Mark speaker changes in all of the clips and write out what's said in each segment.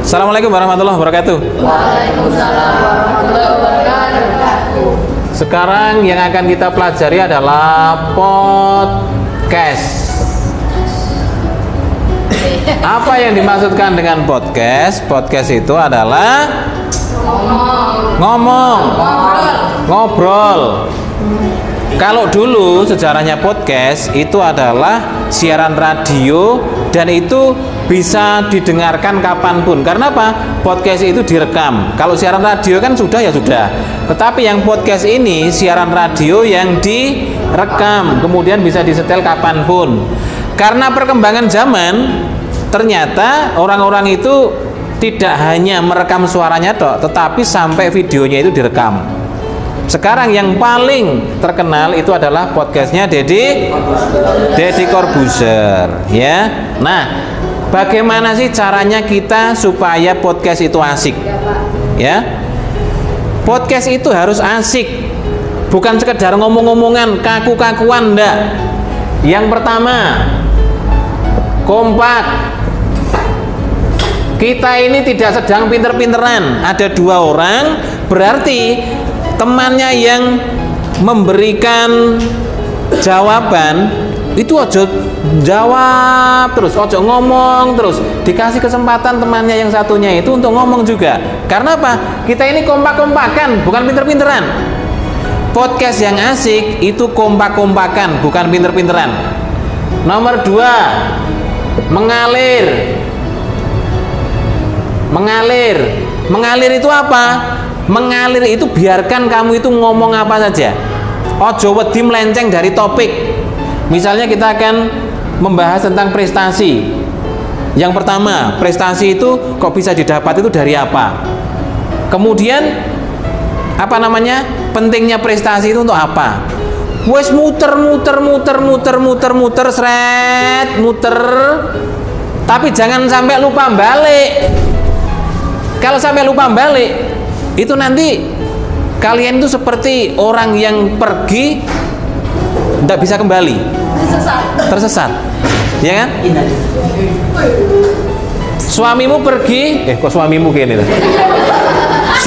Speaker 1: Assalamualaikum warahmatullahi wabarakatuh.
Speaker 2: Waalaikumsalam warahmatullahi wabarakatuh.
Speaker 1: Sekarang yang akan kita pelajari adalah podcast. Apa yang dimaksudkan dengan podcast? Podcast itu adalah ngomong, ngobrol. Kalau dulu sejarahnya podcast itu adalah siaran radio dan itu bisa didengarkan kapanpun. Karena apa? Podcast itu direkam. Kalau siaran radio kan sudah ya sudah. Tetapi yang podcast ini siaran radio yang direkam, kemudian bisa disetel kapanpun. Karena perkembangan zaman, ternyata orang-orang itu tidak hanya merekam suaranya tok, tetapi sampai videonya itu direkam. Sekarang yang paling terkenal itu adalah podcastnya Deddy Corbuzier, ya. Nah, bagaimana sih caranya kita supaya podcast itu asik, ya? Podcast itu harus asik, bukan sekedar ngomong-ngomongan, kaku-kakuan, enggak. Yang pertama, kompak. Kita ini tidak sedang pinter-pinteran. Ada dua orang, berarti temannya yang memberikan jawaban itu ojo jawab terus, ojo ngomong terus, dikasih kesempatan temannya yang satunya itu untuk ngomong juga. Karena apa? Kita ini kompak-kompakan, bukan pinter-pinteran. Podcast yang asik itu kompak-kompakan, bukan pinter-pinteran. Nomor dua, mengalir. Mengalir itu apa? Mengalir itu biarkan kamu itu ngomong apa saja. Ojo wedi melenceng dari topik. Misalnya kita akan membahas tentang prestasi. Yang pertama, prestasi itu kok bisa didapat itu dari apa? Kemudian apa namanya? Pentingnya prestasi itu untuk apa? Wes muter sret, muter. Tapi jangan sampai lupa balik. Kalau sampai lupa balik, itu nanti kalian itu seperti orang yang pergi tidak bisa kembali, tersesat, ya kan? Suamimu pergi, kok suamimu gini?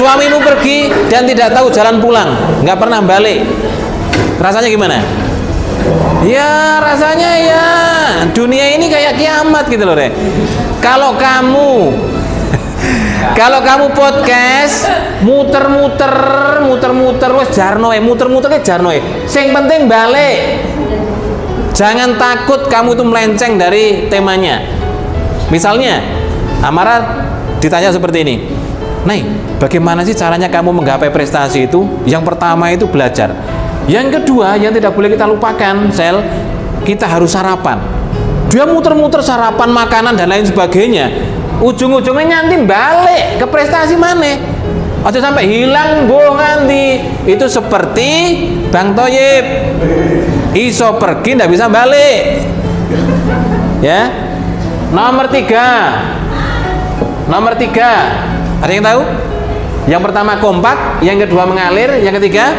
Speaker 1: Suamimu pergi dan tidak tahu jalan pulang, nggak pernah balik. Rasanya gimana? Ya rasanya ya dunia ini kayak kiamat gitu loh, Re. Kalau kamu podcast muter-muter wes jarnoe, muter-muter ke jarnoe. Sing penting balik. Jangan takut kamu itu melenceng dari temanya. Misalnya, Amara ditanya seperti ini. Nih, bagaimana sih caranya kamu menggapai prestasi itu? Yang pertama itu belajar. Yang kedua, yang tidak boleh kita lupakan, Sel, kita harus sarapan. Dia muter-muter sarapan, makanan dan lain sebagainya. Ujung-ujungnya nyantin balik ke prestasi mana? Atau sampai hilang nganti. Itu seperti Bang Toyib, iso pergi ndak bisa balik. Ya. Nomor tiga, ada yang tahu? Yang pertama kompak, yang kedua mengalir, yang ketiga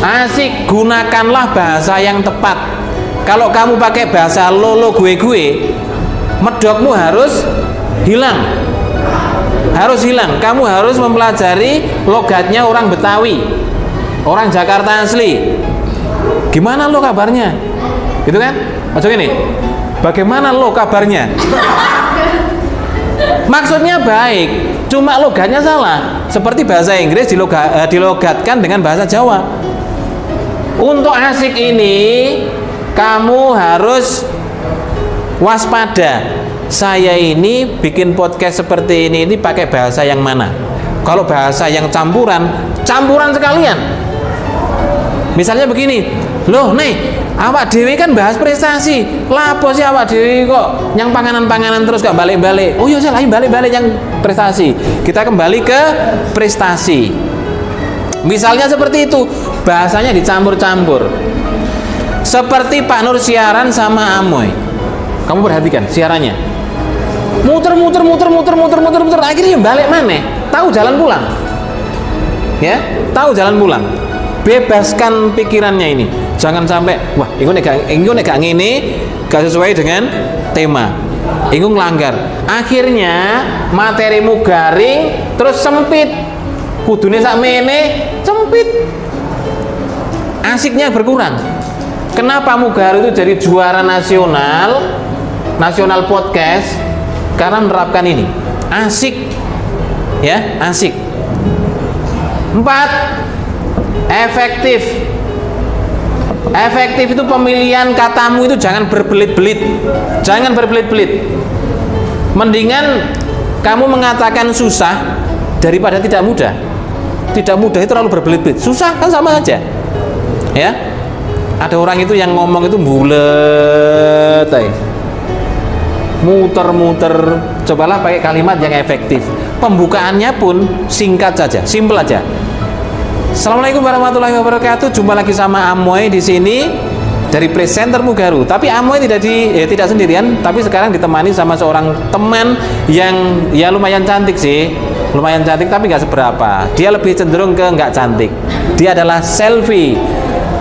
Speaker 1: asik, gunakanlah bahasa yang tepat. Kalau kamu pakai bahasa lo gue, medokmu harus hilang. Kamu harus mempelajari logatnya orang Betawi, orang Jakarta asli. Gimana lo kabarnya? Gitu kan? Macam ini. Bagaimana lo kabarnya? Maksudnya baik, cuma logatnya salah. Seperti bahasa Inggris dilogatkan dengan bahasa Jawa. Untuk asik ini kamu harus waspada. Saya ini bikin podcast seperti ini pakai bahasa yang mana? Kalau bahasa yang campuran sekalian. Misalnya begini, loh nih, awak dewi kan bahas prestasi. Lapo sih awak dewi kok yang panganan terus gak balik-balik. Oh iya, saya lagi balik-balik yang prestasi. Kita kembali ke prestasi. Misalnya seperti itu, bahasanya dicampur-campur. Seperti Pak Nur siaran sama Amoy. Kamu perhatikan siarannya. Muter, akhirnya balik mana? Tahu jalan pulang. Ya, tahu jalan pulang. bebaskan pikirannya ini. Jangan sampai wah ini gak ngene, gak sesuai dengan tema. Ini ngelanggar. Akhirnya materimu garing terus sempit. Kudune sakmene sempit. Asiknya berkurang. Kenapa Mugaru itu jadi juara nasional podcast? Karena menerapkan ini. Asik. Ya, asik. 4. Efektif. Efektif itu pemilihan katamu itu jangan berbelit-belit. Jangan berbelit-belit. Mendingan kamu mengatakan susah daripada tidak mudah. Tidak mudah itu terlalu berbelit-belit. Susah kan sama aja. Ya. Ada orang itu yang ngomong itu bulet, muter-muter. Cobalah pakai kalimat yang efektif. Pembukaannya pun singkat saja, simple aja. Assalamualaikum warahmatullahi wabarakatuh. Jumpa lagi sama Amoy di sini dari presenter Mugaru. Tapi Amoy tidak sendirian, tapi sekarang ditemani sama seorang teman yang ya lumayan cantik sih. Lumayan cantik tapi nggak seberapa. Dia lebih cenderung ke nggak cantik. Dia adalah Selfie.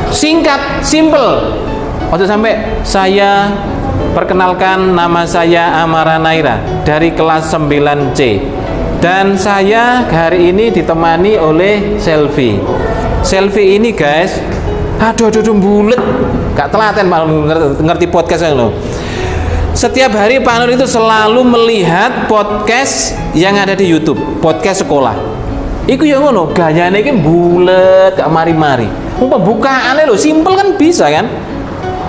Speaker 1: Singkat, simple. Waktu sampai saya perkenalkan, nama saya Amara Naira dari kelas 9C. Dan saya hari ini ditemani oleh Selfie. Selfie ini guys, aduh bulet. Gak telaten Pak Nur ngerti podcast kan lo. Setiap hari Pak Nur itu selalu melihat podcast yang ada di YouTube, podcast sekolah. Iku yang ngono, gayane iki bulet, gak mari-mari. Pembukaannya lo simple kan bisa kan?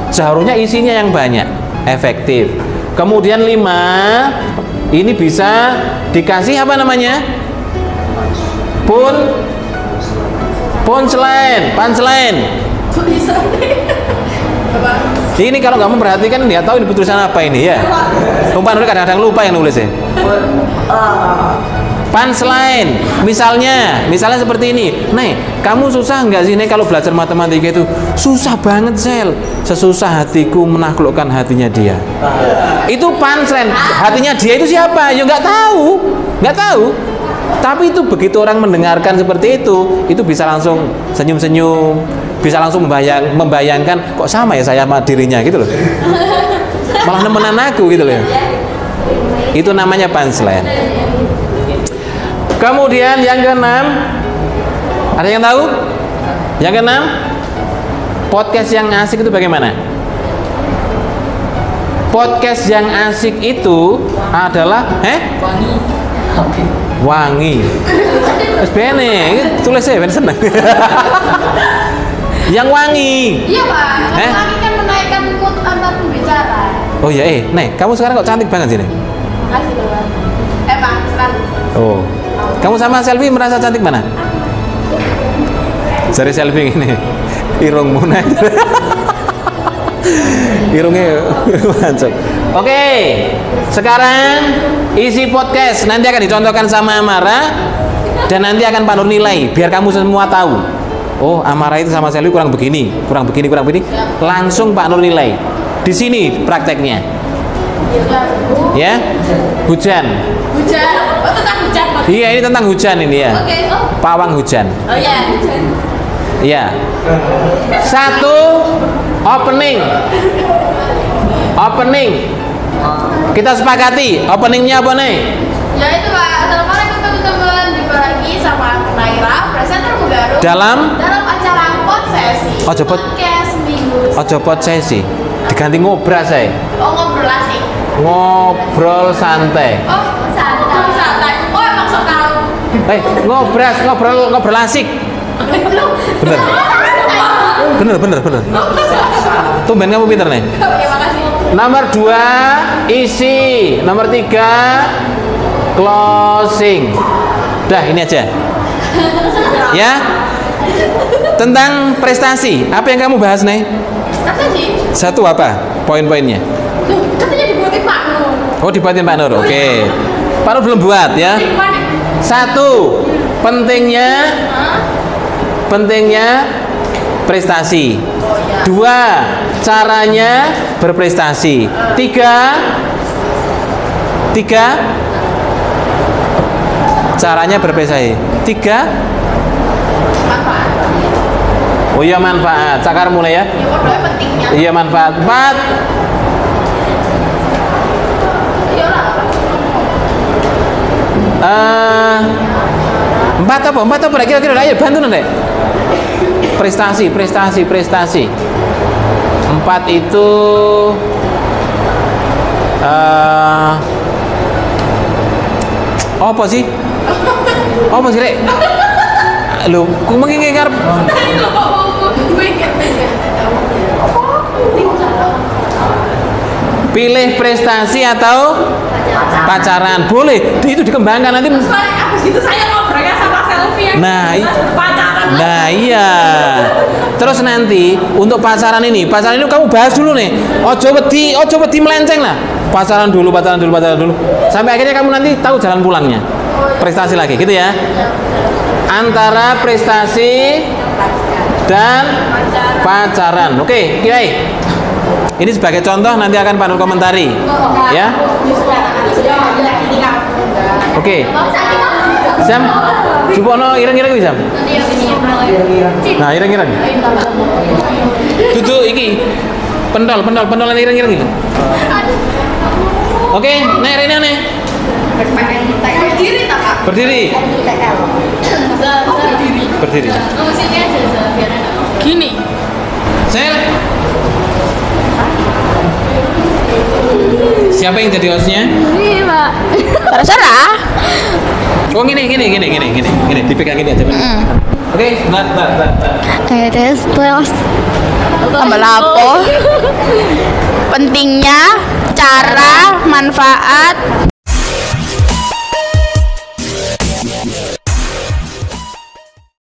Speaker 1: Seharusnya isinya yang banyak, efektif. Kemudian 5, ini bisa dikasih apa namanya? Punchline. Ini kalau kamu perhatikan dia tahu ini tulisan apa ini ya. Umpan kadang-kadang lupa yang nulis ya. Punchline. Misalnya seperti ini. Nih, kamu susah nggak sih nih kalau belajar matematika itu? Susah banget, Sel. Sesusah hatiku menaklukkan hatinya dia. Itu punchline. Hatinya dia itu siapa? Ya nggak tahu. Tapi itu begitu orang mendengarkan seperti itu bisa langsung senyum-senyum, bisa langsung membayangkan kok sama ya saya sama dirinya gitu loh. Malah nemenan aku gitu loh. Itu namanya punchline. Kemudian yang ke-6, ada yang tahu? Yang ke-6, podcast yang asik itu bagaimana? Podcast yang asik itu adalah wangi. Wis bene, tulis ben seneng. Yang wangi. Iya, Pak. Yang wangi kan menaikkan mood antar pembicara. Oh iya, Nek, kamu sekarang kok cantik banget sini. Makasih, Pak. Pak, selalu. Oh. Kamu sama Selfie merasa cantik mana? Cari Selfie ini. Irungmu naik. Irungnya mancuk. Oke, sekarang isi podcast nanti akan dicontohkan sama Amara dan nanti akan Pak Nur nilai biar kamu semua tahu. Oh, Amara itu sama Selfie kurang begini. Langsung Pak Nur nilai. Di sini prakteknya. Ya, hujan. Oh, tentang hujan. Iya, ini tentang hujan ini ya. Oke. Pawang hujan. Oh ya, hujan. Iya. 1, opening. Kita sepakati openingnya apa nih? Ya itu Pak. Assalamualaikum teman-teman. Jumpa lagi sama Naira, presenter Mugaru. Dalam acara pot sesi. Ojo pot sesi. Diganti ngobras saya. Oh, ngobrol asik. Ngobrol santai. Oh, santai. Oh, emang sok tahu. Ngobrol asik. Bener. Tumben kamu pinter nih. Terima kasih. Nomor 2 isi, nomor 3 closing. Dah ini aja. Ya. Tentang prestasi, apa yang kamu bahas nih? Satu apa? Poin-poinnya. Katanya dibuatin Pak Nur. Oh, dibuatin Pak Nur. Oke. Pak Nur belum buat ya. 1, pentingnya prestasi. 2, caranya berprestasi. 3, caranya berprestasi. 4, Oh iya manfaat. Cakar mulai ya.
Speaker 2: pentingnya.
Speaker 1: Iya manfaat. 4. Empat apa? Kira-kira ayo bantu nih. Prestasi. 4 itu apa sih? Rek? Lho, kok mengingat ngarep pilih prestasi atau pacaran? Boleh, itu dikembangkan nanti.
Speaker 2: Abis itu saya ngobrolnya sama selfie yang pacaran.
Speaker 1: Nah iya. Terus nanti untuk pacaran ini kamu bahas dulu nih. Ojo wedi melenceng lah. Pacaran dulu. Sampai akhirnya kamu nanti tahu jalan pulangnya. Prestasi lagi, gitu ya. Antara prestasi dan pacaran. Oke, Kiai. Ini sebagai contoh, nanti akan Panul komentari. Ya. Oke. Sam, Jupono ireng-ireng bisa. Nah, ireng-ireng. Duduk iki. Pentolan ireng-ireng gitu. Oke, naik Rena nih.
Speaker 2: Berdiri tak Kak?
Speaker 1: Berdiri. Berdiri.
Speaker 2: Musiknya aja biar enak. Gini.
Speaker 1: Sel. Siapa yang jadi hostnya?
Speaker 2: Ini Pak.
Speaker 3: Terserah.
Speaker 1: Oh gini, dipegang gini aja. Oke, bentar.
Speaker 3: Terus tambah lapo. Pentingnya, cara, manfaat,